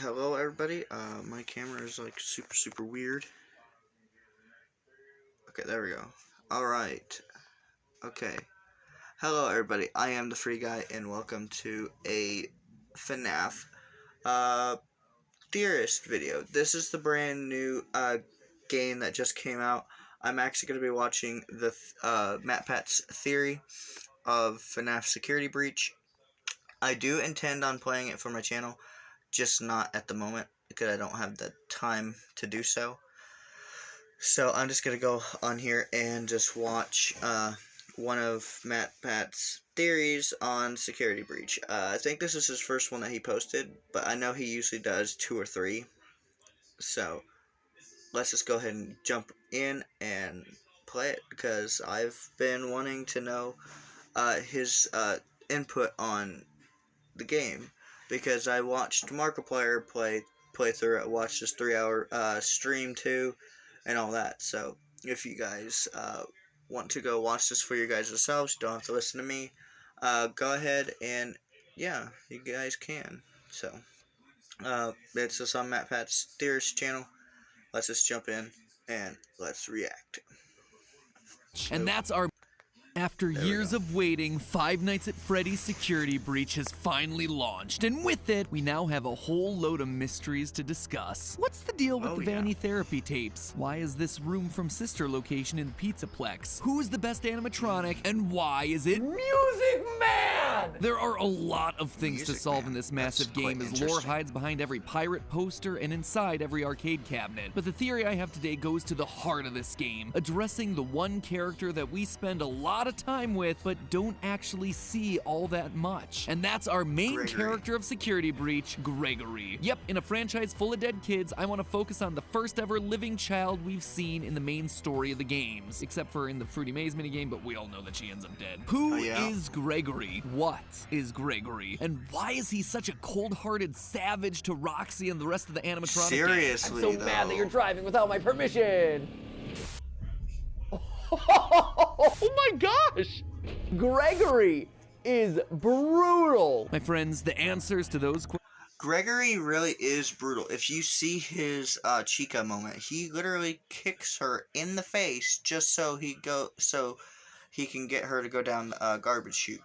Hello everybody, my camera is like super weird. Okay, there we go. Alright. Okay. Hello everybody, I am the Free Guy and welcome to a FNAF Theorist video. This is the brand new game that just came out. I'm actually going to be watching the MatPat's theory of FNAF Security Breach. I do intend on playing it for my channel, just not at the moment because I don't have the time to do so. So I'm just going to go on here and just watch one of MatPat's theories on Security Breach. I think this is his first one that he posted, but I know he usually does 2 or 3. So let's just go ahead and jump in and play it, because I've been wanting to know his input on the game, because I watched Markiplier play through it, watched his 3-hour stream too, and all that. So if you guys want to go watch this for your guys yourselves, you don't have to listen to me. Go ahead and yeah, you guys can. So it's just on MatPat's Theorist channel. Let's just jump in and let's react. And that's our... After years of waiting, Five Nights at Freddy's Security Breach has finally launched, and with it, we now have a whole load of mysteries to discuss. What's the deal with the Vanny Therapy tapes? Why is this room from Sister location in the Pizzaplex? Who is the best animatronic, and why is it Music Man? There are a lot of things to solve in this massive game, as lore hides behind every pirate poster and inside every arcade cabinet. But the theory I have today goes to the heart of this game, addressing the one character that we spend a lot of time with, but don't actually see all that much. And that's our main character of Security Breach, Gregory. Yep, in a franchise full of dead kids, I want to focus on the first ever living child we've seen in the main story of the games. Except for in the Fruity Maze minigame, but we all know that she ends up dead. Who is Gregory? What is Gregory? And why is he such a cold-hearted savage to Roxy and the rest of the animatronic Seriously, I'm so mad that you're driving without my permission. Oh my gosh! Gregory is brutal. My friends, the answers to those questions. Gregory really is brutal. If you see his Chica moment, he literally kicks her in the face just so he can get her to go down the garbage chute.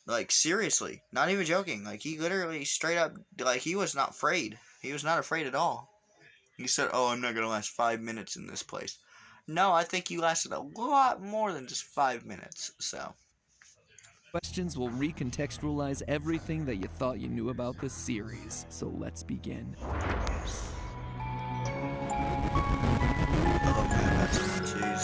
Like, seriously, not even joking. Like, he literally straight up, like, he was not afraid. He was not afraid at all. He said, "Oh, I'm not gonna last 5 minutes in this place." No, I think you lasted a lot more than just 5 minutes, so. Questions will recontextualize everything that you thought you knew about this series. So let's begin. Oh man, that's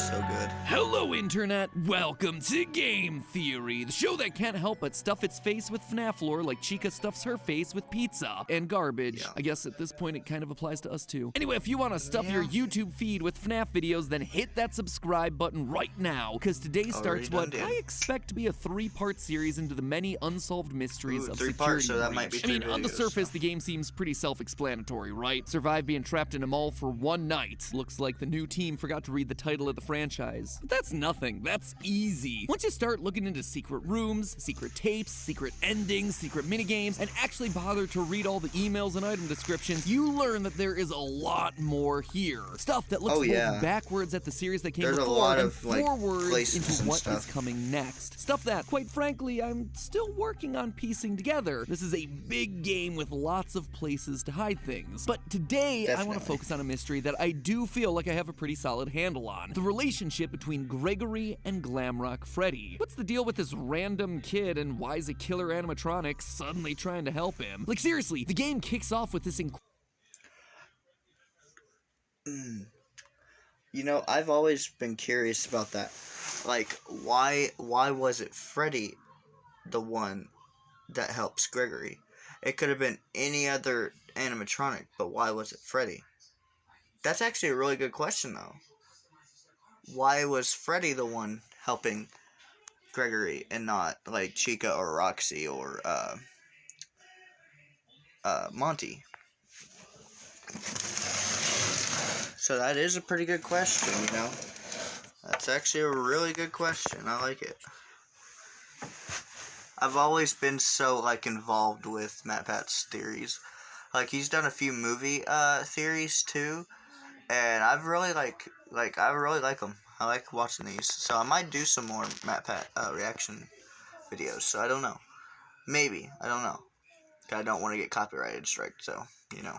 so good. Hello, Internet! Welcome to Game Theory, the show that can't help but stuff its face with FNAF lore like Chica stuffs her face with pizza and garbage. I guess at this point it kind of applies to us too. Anyway, if you want to stuff your YouTube feed with FNAF videos, then hit that subscribe button right now, because today starts what I expect to be a 3-part series into the many unsolved mysteries of Security so that might be 3 I mean, on the videos, surface, the game seems pretty self-explanatory, right? Survive being trapped in a mall for one night. Looks like the new team forgot to read the title of the franchise. But that's nothing. That's easy. Once you start looking into secret rooms, secret tapes, secret endings, secret minigames, and actually bother to read all the emails and item descriptions, you learn that there is a lot more here. Stuff that looks both backwards at the series that came before and forwards into what is coming next. Stuff that, quite frankly, I'm still working on piecing together. This is a big game with lots of places to hide things. But today, I want to focus on a mystery that I do feel like I have a pretty solid handle on. The relationship between Gregory and Glamrock Freddy. What's the deal with this random kid, and why is a killer animatronic suddenly trying to help him? Like, seriously, the game kicks off with this You know, I've always been curious about that. Like, why was it Freddy the one that helps Gregory? It could have been any other animatronic, but why was it Freddy? That's actually a really good question, though. Why was Freddy the one helping Gregory and not, like, Chica or Roxy or, Monty? So that is a pretty good question, you know? That's actually a really good question. I like it. I've always been so, like, involved with MatPat's theories Like he's done a few movie theories too, and I really like them. I like watching these, so I might do some more Matt Pat reaction videos. So I don't know, maybe I don't know. I don't want to get copyrighted strike, so you know.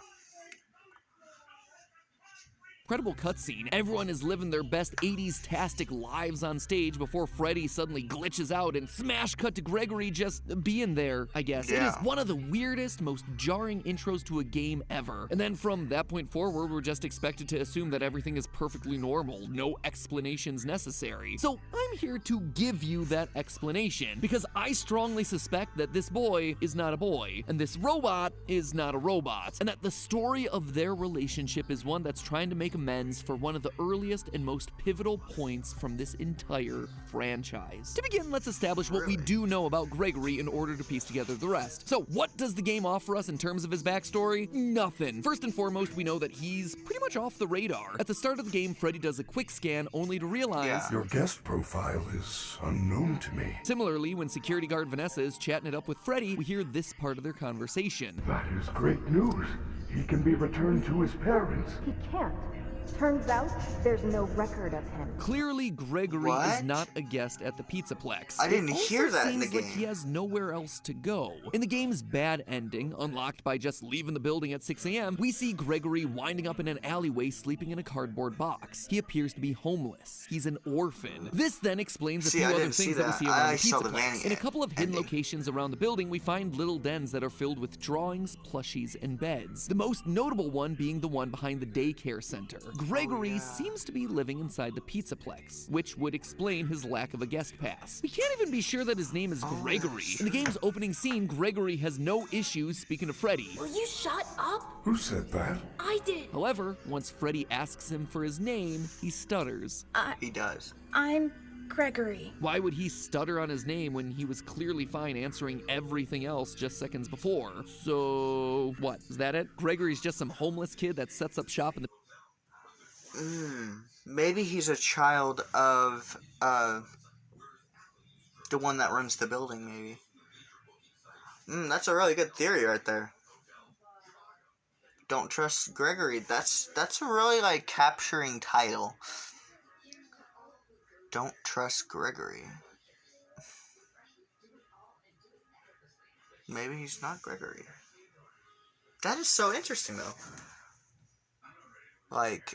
Incredible cutscene. Everyone is living their best 80s-tastic lives on stage before Freddy suddenly glitches out and smash cut to Gregory just being there, I guess. Yeah. It is one of the weirdest, most jarring intros to a game ever. And then from that point forward, we're just expected to assume that everything is perfectly normal, no explanations necessary. So I'm here to give you that explanation, because I strongly suspect that this boy is not a boy, and this robot is not a robot, and that the story of their relationship is one that's trying to make amends for one of the earliest and most pivotal points from this entire franchise. To begin, let's establish what we do know about Gregory in order to piece together the rest. So, what does the game offer us in terms of his backstory? Nothing. First and foremost, we know that he's pretty much off the radar. At the start of the game, Freddy does a quick scan only to realize your guest profile is unknown to me. Similarly, when security guard Vanessa is chatting it up with Freddy, we hear this part of their conversation. That is great news. He can be returned to his parents. He can't. Turns out, there's no record of him. Clearly, Gregory is What? not a guest at the Pizzaplex. I didn't It also hear that in the seems like game. he has nowhere else to go. In the game's bad ending, unlocked by just leaving the building at 6 a.m., we see Gregory winding up in an alleyway sleeping in a cardboard box. He appears to be homeless. He's an orphan. This then explains a See, few I other didn't see things that we that. see around I the saw the Pizzaplex. Vanny In a couple of hidden ending. locations around the building, we find little dens that are filled with drawings, plushies, and beds. The most notable one being the one behind the daycare center. Gregory seems to be living inside the Pizzaplex, which would explain his lack of a guest pass. We can't even be sure that his name is Gregory. In the game's opening scene, Gregory has no issues speaking to Freddy. Will you shut up? Who said that? I did. However, once Freddy asks him for his name, he stutters. He does. I'm Gregory. Why would he stutter on his name when he was clearly fine answering everything else just seconds before? So, what? Is that it? Gregory's just some homeless kid that sets up shop in the Maybe he's a child of the one that runs the building. Maybe. That's a really good theory right there. Don't trust Gregory. That's a really like capturing title. Don't trust Gregory. Maybe he's not Gregory. That is so interesting though. Like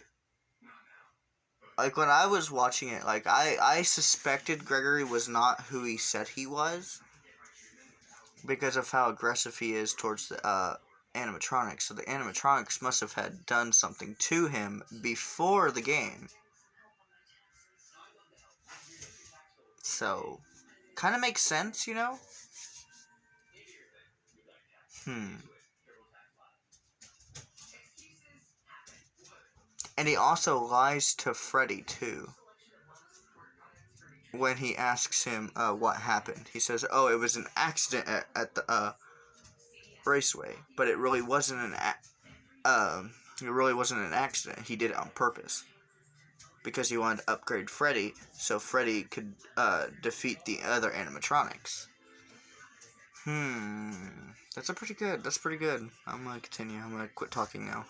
when I was watching it, like I suspected Gregory was not who he said he was because of how aggressive he is towards the animatronics. So the animatronics must have had done something to him before the game. So, kind of makes sense, you know? And he also lies to Freddy, too. When he asks him what happened. He says, oh, it was an accident at the raceway. But it really wasn't an accident. He did it on purpose. Because he wanted to upgrade Freddy so Freddy could defeat the other animatronics. That's pretty good. I'm gonna continue. I'm gonna quit talking now.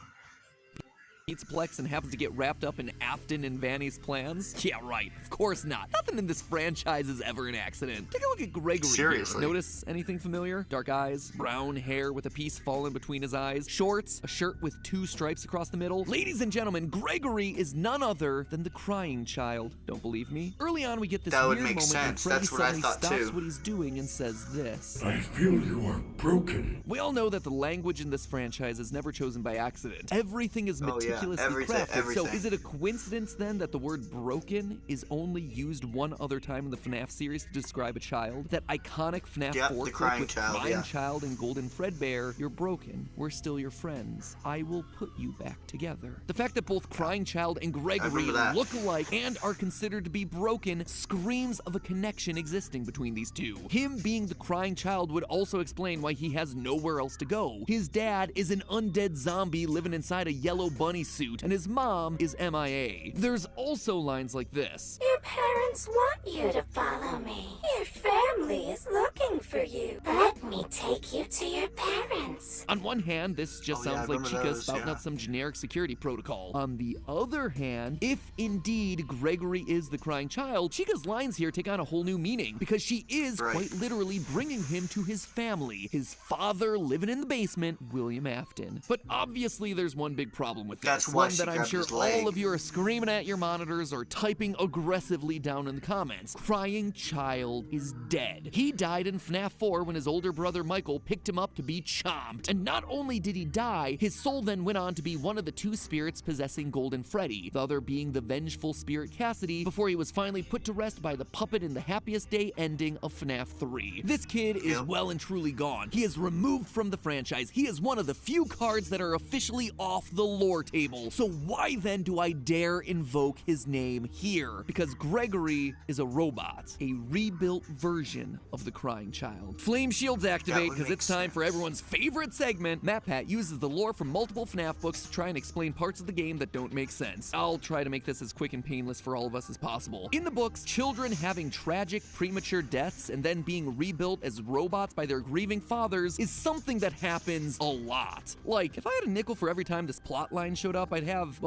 Pizzaplex and happens to get wrapped up in Afton and Vanny's plans? Yeah, right. Of course not. Nothing in this franchise is ever an accident. Take a look at Gregory Seriously. here. Notice anything familiar? Dark eyes, brown hair with a piece fallen between his eyes, shorts, a shirt with 2 stripes across the middle. Ladies and gentlemen, Gregory is none other than the crying child. Don't believe me? Early on, we get this That would weird make moment when sense. Freddy That's what I suddenly thought, stops too. what he's doing and says this. I feel you are broken. We all know that the language in this franchise is never chosen by accident. Everything is Oh, yeah. meticulously Everything- crafted. So everything. is it a coincidence then that the word broken is only used one other time in the FNAF series to describe a child? That iconic FNAF Yep, 4 the clip crying with child, Crying yeah. Child and Golden Fredbear, you're broken. We're still your friends. I will put you back together. The fact that both Crying Child and Gregory remember that. look alike and are considered to be broken screams of a connection existing between these two. Him being the crying child would also explain why he has nowhere else to go. His dad is an undead zombie living inside a yellow bunny suit, and his mom is MIA. There's also lines like this. Your parents want you to follow me. Your family is looking for you. Let me take you to your parents. On one hand, this just Oh, yeah, sounds I like remember Chica those, spouting yeah. out some generic security protocol. On the other hand, if indeed Gregory is the crying child, Chica's lines here take on a whole new meaning, because she is Right. quite literally bringing him to his family, his father living in the basement, William Afton. But obviously there's one big problem with this, That's why one she that I'm grabbed sure his leg. all of you are screaming at your monitors or typing aggressively down in the comments. Crying child is dead. He died in FNAF 4 when his older brother Michael picked him up to be chomped. And not only did he die, his soul then went on to be one of the two spirits possessing Golden Freddy, the other being the vengeful spirit Cassidy, before he was finally put to rest by the puppet in the happiest day ending of FNAF 3. This kid is well and truly gone. He is removed from the franchise. He is one of the few cards that are officially off the lore table. So why then do I dare invoke his name here? Because Gregory is a robot, a rebuilt version of the crying child. Flame shields activate, because it's time for everyone's favorite segment. MatPat uses the lore from multiple FNAF books to try and explain parts of the game that don't make sense. I'll try to make this as quick and painless for all of us as possible. In the books, children having tragic premature deaths and then being rebuilt as robots by their grieving fathers is something that happens a lot. Like, if I had a nickel for every time this plot line showed up, I'd have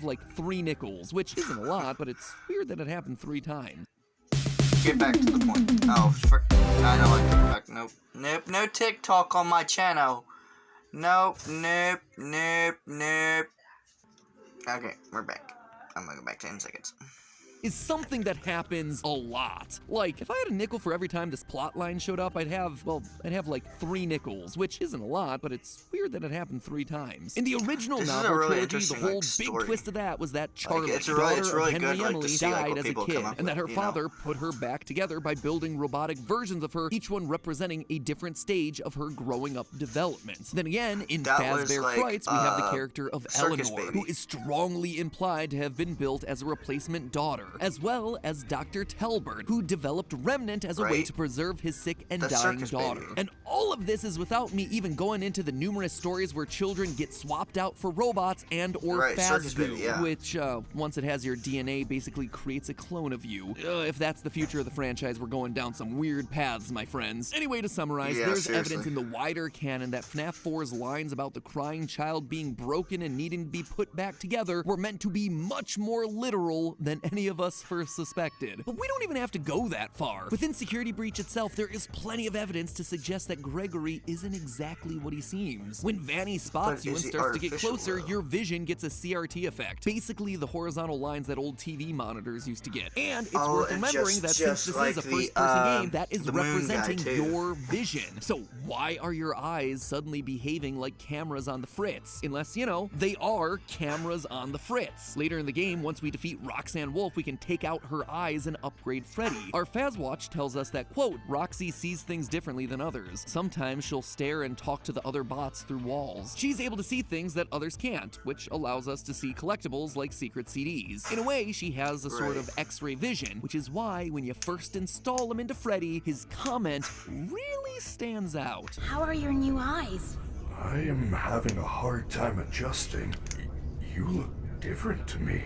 like 3 nickels, which isn't a lot, but it's weird that it happened 3 times. Get back to the point. Oh, I know I get back. Nope. Nope. No TikTok on my channel. Nope. Nope. Nope. Nope. Okay, we're back. I'm gonna go back 10 seconds. Is something that happens a lot. Like, if I had a nickel for every time this plot line showed up, I'd have like 3 nickels, which isn't a lot, but it's weird that it happened 3 times. In the original This is a novel really trilogy, the interesting, whole like, big story. twist of that was that Charlie, it's daughter really of Henry good, like, to Emily, see, like, died what as a people kid, come up and that her with, you know? father put her back together by building robotic versions of her, each one representing a different stage of her growing up development. Then again, in That was, Fazbear like, Frights, we have the character of Circus Eleanor, Baby. who is strongly implied to have been built as a replacement daughter, as well as Dr. Telbert, who developed Remnant as a way Right. to preserve his sick and The dying Circus daughter. Baby. And all of this is without me even going into the numerous stories where children get swapped out for robots and or Right, Circus Baby, Fazgoo, yeah. which, once it has your DNA, basically creates a clone of you. If that's the future of the franchise, we're going down some weird paths, my friends. Anyway, to summarize, Yeah, there's seriously. evidence in the wider canon that FNAF 4's lines about the crying child being broken and needing to be put back together were meant to be much more literal than any of us first suspected. But we don't even have to go that far. Within Security Breach itself, there is plenty of evidence to suggest that Gregory isn't exactly what he seems. When Vanny spots But you and is he starts to get artificial, closer, though? your vision gets a CRT effect. Basically, the horizontal lines that old TV monitors used to get. And it's Oh, worth and remembering that since just this like is a the, first-person game, that is the Moon Guy, representing too. your vision. So why are your eyes suddenly behaving like cameras on the fritz? Unless, you know, they are cameras on the fritz. Later in the game, once we defeat Roxanne Wolf, we can take out her eyes and upgrade Freddy. Our Fazwatch tells us that, quote, Roxy sees things differently than others. Sometimes she'll stare and talk to the other bots through walls. She's able to see things that others can't, which allows us to see collectibles like secret CDs. In a way, she has a sort of X-ray vision, which is why when you first install him into Freddy, his comment really stands out. How are your new eyes? I am having a hard time adjusting. You look different to me.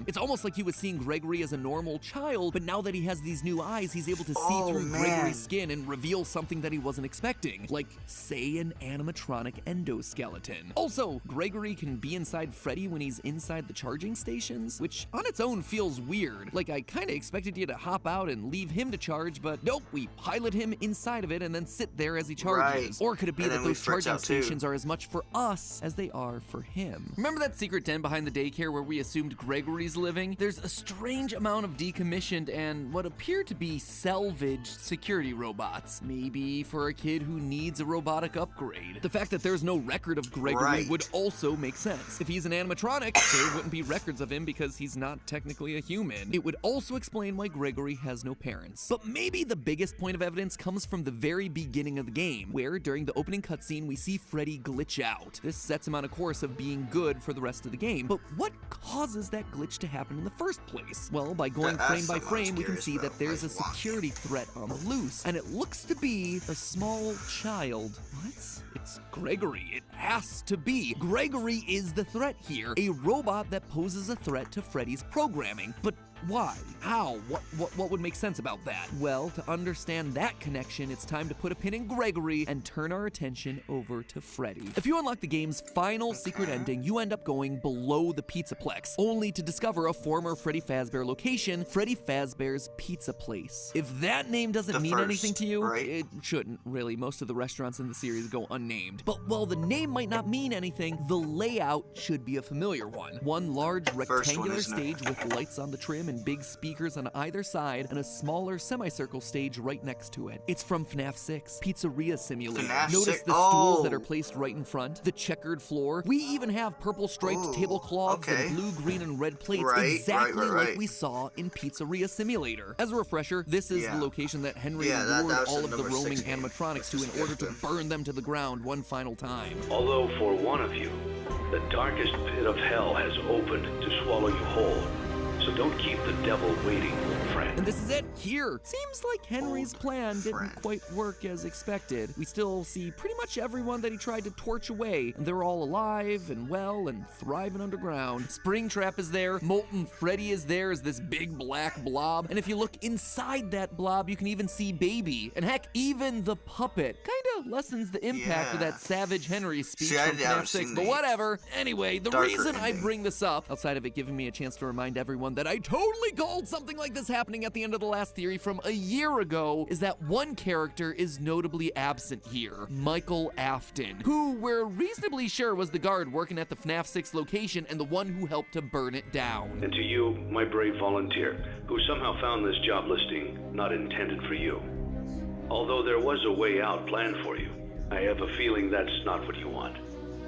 It's almost like he was seeing Gregory as a normal child, but now that he has these new eyes, he's able to see Oh, through man. Gregory's skin and reveal something that he wasn't expecting, like, say, an animatronic endoskeleton. Also, Gregory can be inside Freddy when he's inside the charging stations, which on its own feels weird. Like, I kinda expected you to hop out and leave him to charge, but nope, we pilot him inside of it and then sit there as he charges. Right. Or could it be And that then we those fritz charging out, too. stations are as much for us as they are for him? Remember that secret den behind the daycare where we assumed Gregory's living? There's a strange amount of decommissioned and what appear to be salvaged security robots. Maybe for a kid who needs a robotic upgrade. The fact that there's no record of Gregory Right. would also make sense. If he's an animatronic, there wouldn't be records of him because he's not technically a human. It would also explain why Gregory has no parents. But maybe the biggest point of evidence comes from the very beginning of the game, where during the opening cutscene we see Freddy glitch out. This sets him on a course of being good for the rest of the game. But what causes that glitch to happen in the first place? Well, by going That's frame by what I'm frame, we can curious see about. that there's a Like, why? security threat on the loose, and it looks to be a small child. What? It's Gregory. It has to be. Gregory is the threat here, a robot that poses a threat to Freddy's programming. But why? How? What would make sense about that? Well, to understand that connection, it's time to put a pin in Gregory and turn our attention over to Freddy. If you unlock the game's final secret ending, you end up going below the Pizzaplex, only to discover a former Freddy Fazbear location, Freddy Fazbear's Pizza Place. If that name doesn't mean anything to you, right? It shouldn't, really. Most of the restaurants in the series go unnamed. But while the name might not mean anything, the layout should be a familiar one. One large rectangular stage with lights on the trim and big speakers on either side, and a smaller semicircle stage right next to it. It's from FNAF 6, Pizzeria Simulator. Notice the stools that are placed right in front, the checkered floor. We even have purple striped tablecloths and blue, green, and red plates, exactly like we saw in Pizzeria Simulator. As a refresher, this is the location that Henry lured all of the roaming animatronics to in order to burn them to the ground one final time. Although for one of you, the darkest pit of hell has opened to swallow you whole. So don't keep the devil waiting, friend. And this is it, here. Seems like Henry's plan didn't quite work as expected. We still see pretty much everyone that he tried to torch away, and they're all alive and well and thriving underground. Springtrap is there, Molten Freddy is there as this big black blob, and if you look inside that blob, you can even see Baby. And heck, even the puppet kinda lessens the impact of that Savage Henry speech from FNAF 6, but whatever. Anyway, the reason I bring this up, outside of it giving me a chance to remind everyone that I totally called something like this happening at the end of the last theory from a year ago, is that one character is notably absent here, Michael Afton, who we're reasonably sure was the guard working at the FNAF 6 location and the one who helped to burn it down. And to you, my brave volunteer, who somehow found this job listing not intended for you. Although there was a way out planned for you, I have a feeling that's not what you want.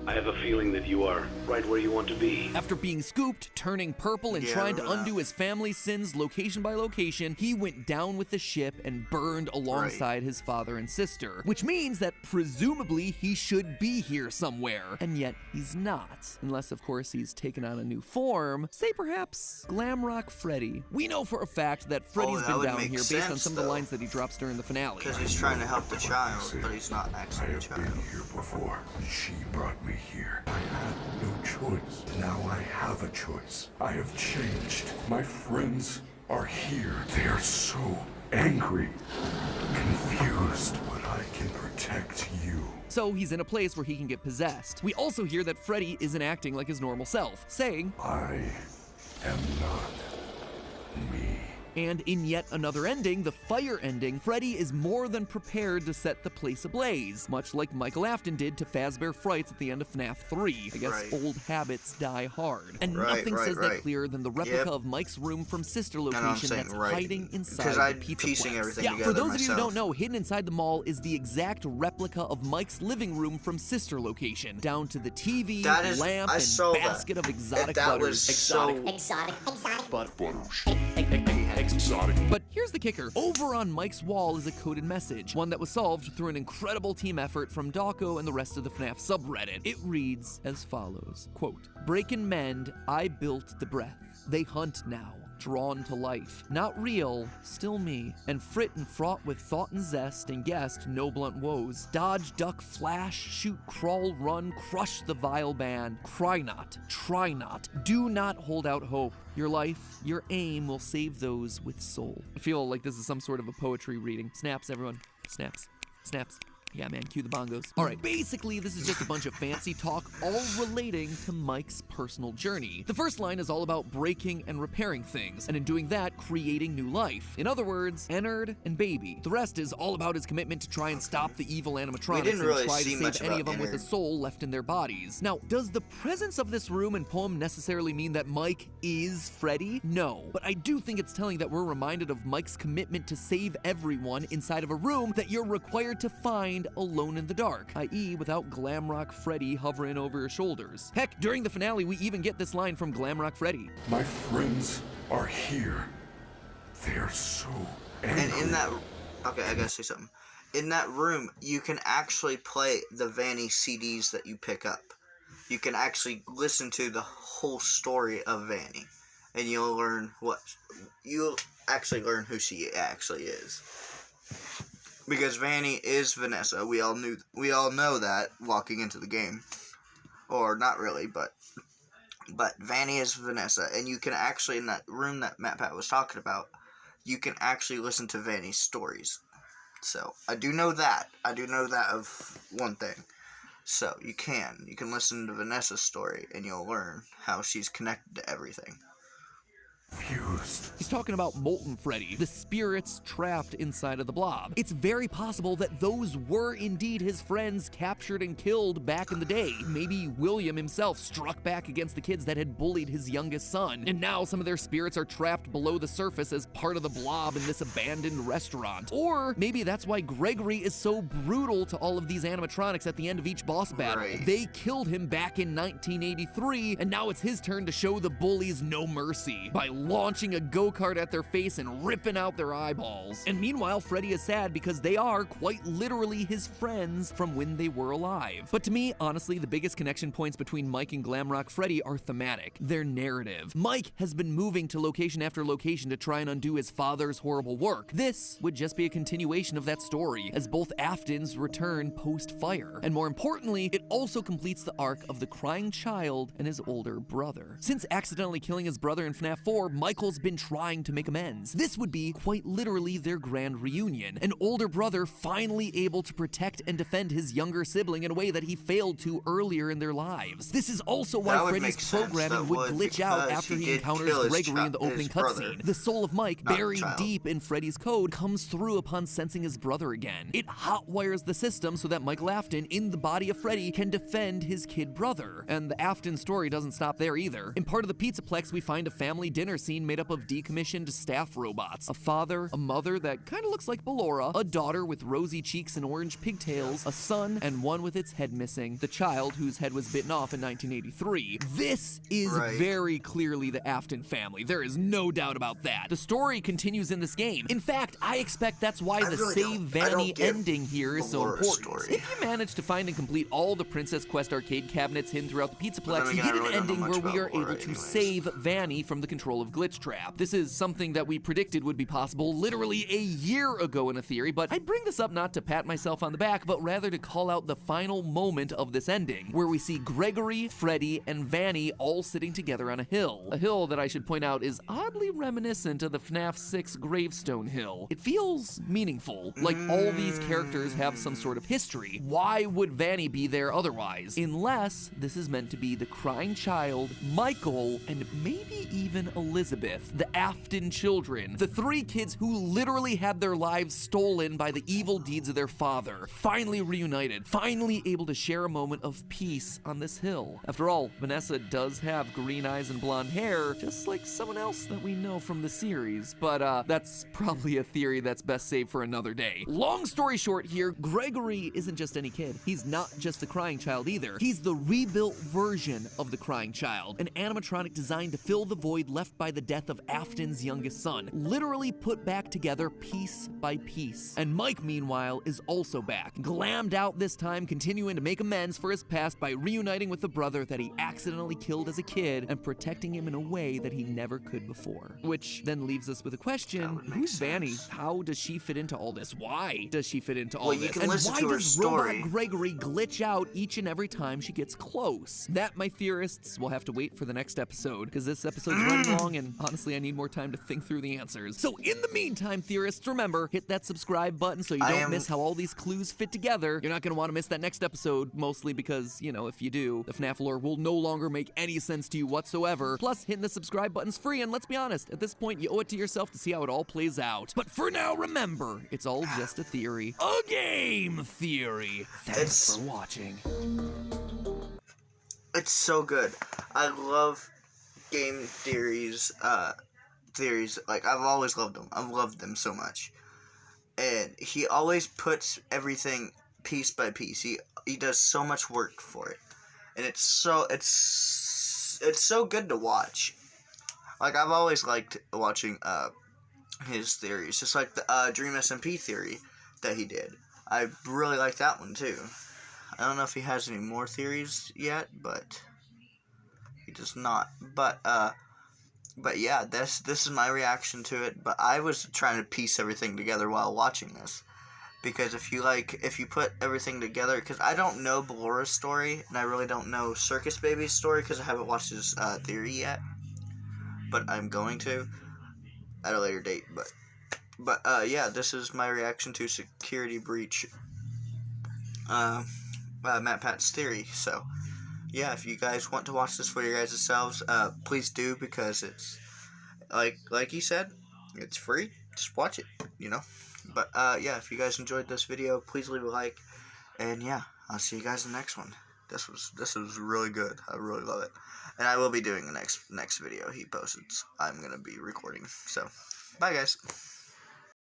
I have a feeling that you are right where you want to be. After being scooped, turning purple, and trying to undo his family's sins location by location, he went down with the ship and burned alongside his father and sister. Which means that presumably he should be here somewhere. And yet he's not. Unless, of course, he's taken on a new form. Say perhaps Glamrock Freddy. We know for a fact that Freddy's been down here based on some of the lines that he drops during the finale. Because he's trying to help the child, but he's not actually a child. I have been here before. She brought me here. I had no choice. Now I have a choice. I have changed. My friends are here. They are so angry, confused, but I can protect you. So he's in a place where he can get possessed. We also hear that Freddy isn't acting like his normal self, saying, I am not me. And in yet another ending, the fire ending, Freddy is more than prepared to set the place ablaze, much like Michael Afton did to Fazbear Frights at the end of FNAF 3. I guess old habits die hard. And nothing says that clearer than the replica of Mike's room from Sister Location that's hiding inside the Pizzaplex. Yeah, for those of you who don't know, hidden inside the mall is the exact replica of Mike's living room from Sister Location, down to the TV, lamp, and basket of exotic butters. Exotic. But here's the kicker. Over on Mike's wall is a coded message, one that was solved through an incredible team effort from Dawko and the rest of the FNAF subreddit. It reads as follows, quote, "Break and mend, I built the breath. They hunt now, drawn to life. Not real, still me. And frit and fraught with thought and zest, and guessed no blunt woes. Dodge, duck, flash, shoot, crawl, run, crush the vile band. Cry not, try not, do not hold out hope. Your life, your aim will save those with soul." I feel like this is some sort of a poetry reading. Snaps, everyone. Snaps. Snaps. Yeah, man, cue the bongos. All right, basically, this is just a bunch of fancy talk, all relating to Mike's personal journey. The first line is all about breaking and repairing things, and in doing that, creating new life. In other words, Ennard and Baby. The rest is all about his commitment to try and stop the evil animatronics and try to save any of them with a soul left in their bodies. Now, does the presence of this room and poem necessarily mean that Mike is Freddy? No, but I do think it's telling that we're reminded of Mike's commitment to save everyone inside of a room that you're required to find alone in the dark, i.e. without Glamrock Freddy hovering over your shoulders. Heck, during the finale, we even get this line from Glamrock Freddy. My friends are here. They're so angry. And in that... Okay, I gotta say something. In that room, you can actually play the Vanny CDs that you pick up. You can actually listen to the whole story of Vanny. And you'll learn who she actually is. Because Vanny is Vanessa. We all know that walking into the game. Or not really, but Vanny is Vanessa, and you can actually, in that room that Matt Pat was talking about, you can actually listen to Vanny's stories. So, I do know that of one thing. So, you can listen to Vanessa's story, and you'll learn how she's connected to everything. Fused. He's talking about Molten Freddy, the spirits trapped inside of the blob. It's very possible that those were indeed his friends captured and killed back in the day. Maybe William himself struck back against the kids that had bullied his youngest son, and now some of their spirits are trapped below the surface as part of the blob in this abandoned restaurant. Or maybe that's why Gregory is so brutal to all of these animatronics at the end of each boss battle. Right. They killed him back in 1983, and now it's his turn to show the bullies no mercy by launching a go-kart at their face and ripping out their eyeballs. And meanwhile, Freddy is sad because they are quite literally his friends from when they were alive. But to me, honestly, the biggest connection points between Mike and Glamrock Freddy are thematic. Their narrative. Mike has been moving to location after location to try and undo his father's horrible work. This would just be a continuation of that story, as both Aftons return post-fire. And more importantly, it also completes the arc of the crying child and his older brother. Since accidentally killing his brother in FNAF 4, Michael's been trying to make amends. This would be quite literally their grand reunion. An older brother finally able to protect and defend his younger sibling in a way that he failed to earlier in their lives. This is also why That would Freddy's make sense. programming That would would, glitch out because after he he did encounters kill his Gregory in the opening brother. cutscene. The soul of Mike, Not buried child. deep in Freddy's code, comes through upon sensing his brother again. It hotwires the system so that Michael Afton, in the body of Freddy, can defend his kid brother. And the Afton story doesn't stop there either. In part of the Pizzaplex, we find a family dinner scene made up of decommissioned staff robots. A father, a mother that kind of looks like Ballora, a daughter with rosy cheeks and orange pigtails, a son, and one with its head missing. The child whose head was bitten off in 1983. This is Right. very clearly the Afton family. There is no doubt about that. The story continues in this game. In fact, I expect that's why I the really Save don't- I don't Vanny get ending here is so Ballora's important. story. If you manage to find and complete all the Princess Quest arcade cabinets hidden throughout the But Pizzaplex, then you again, get I an really don't know ending much where we about are able Ballora to anyways. save Vanny from the control of Glitch Trap. This is something that we predicted would be possible literally a year ago in a theory, but I bring this up not to pat myself on the back, but rather to call out the final moment of this ending, where we see Gregory, Freddy, and Vanny all sitting together on a hill. A hill that I should point out is oddly reminiscent of the FNAF 6 Gravestone Hill. It feels meaningful, like all these characters have some sort of history. Why would Vanny be there otherwise? Unless this is meant to be the crying child, Michael, and maybe even Elizabeth, the Afton children, the three kids who literally had their lives stolen by the evil deeds of their father, finally reunited, finally able to share a moment of peace on this hill. After all, Vanessa does have green eyes and blonde hair, just like someone else that we know from the series, but that's probably a theory that's best saved for another day. Long story short here, Gregory isn't just any kid. He's not just the crying child either. He's the rebuilt version of the crying child, an animatronic designed to fill the void left by the death of Afton's youngest son, literally put back together piece by piece. And Mike, meanwhile, is also back, glammed out this time, continuing to make amends for his past by reuniting with the brother that he accidentally killed as a kid and protecting him in a way that he never could before. Which then leaves us with a question: who's Vanny? How does she fit into all this? Why does she fit into all Well, you this? can And listen why to her does story. Robot Gregory glitch out each and every time she gets close? That, my theorists, will have to wait for the next episode, because this episode's running long and honestly I need more time to think through the answers. So in the meantime, theorists, remember, hit that subscribe button so you don't miss how all these clues fit together. You're not going to want to miss that next episode, mostly because, you know, if you do, the FNAF lore will no longer make any sense to you whatsoever. Plus, hitting the subscribe button's free, and let's be honest, at this point, you owe it to yourself to see how it all plays out. But for now, remember, it's all just a theory. A game theory. Thanks for watching. It's so good. I love game theories. Like, I've always loved them. I've loved them so much. And he always puts everything piece by piece. He does so much work for it. And it's so good to watch. Like, I've always liked watching his theories. Just like the Dream SMP theory that he did. I really like that one too. I don't know if he has any more theories yet, but he does not. But yeah, this is my reaction to it. But I was trying to piece everything together while watching this, because if you put everything together, because I don't know Ballora's story, and I really don't know Circus Baby's story, because I haven't watched his theory yet, but I'm going to at a later date. But yeah, this is my reaction to Security Breach, Matt Pat's theory. So yeah, if you guys want to watch this for your guys yourselves, please do, because it's like he said, it's free. Just watch it, you know. But yeah, if you guys enjoyed this video, please leave a like, and yeah, I'll see you guys in the next one. This was really good. I really love it, and I will be doing the next video he posted. I'm gonna be recording. So, bye guys.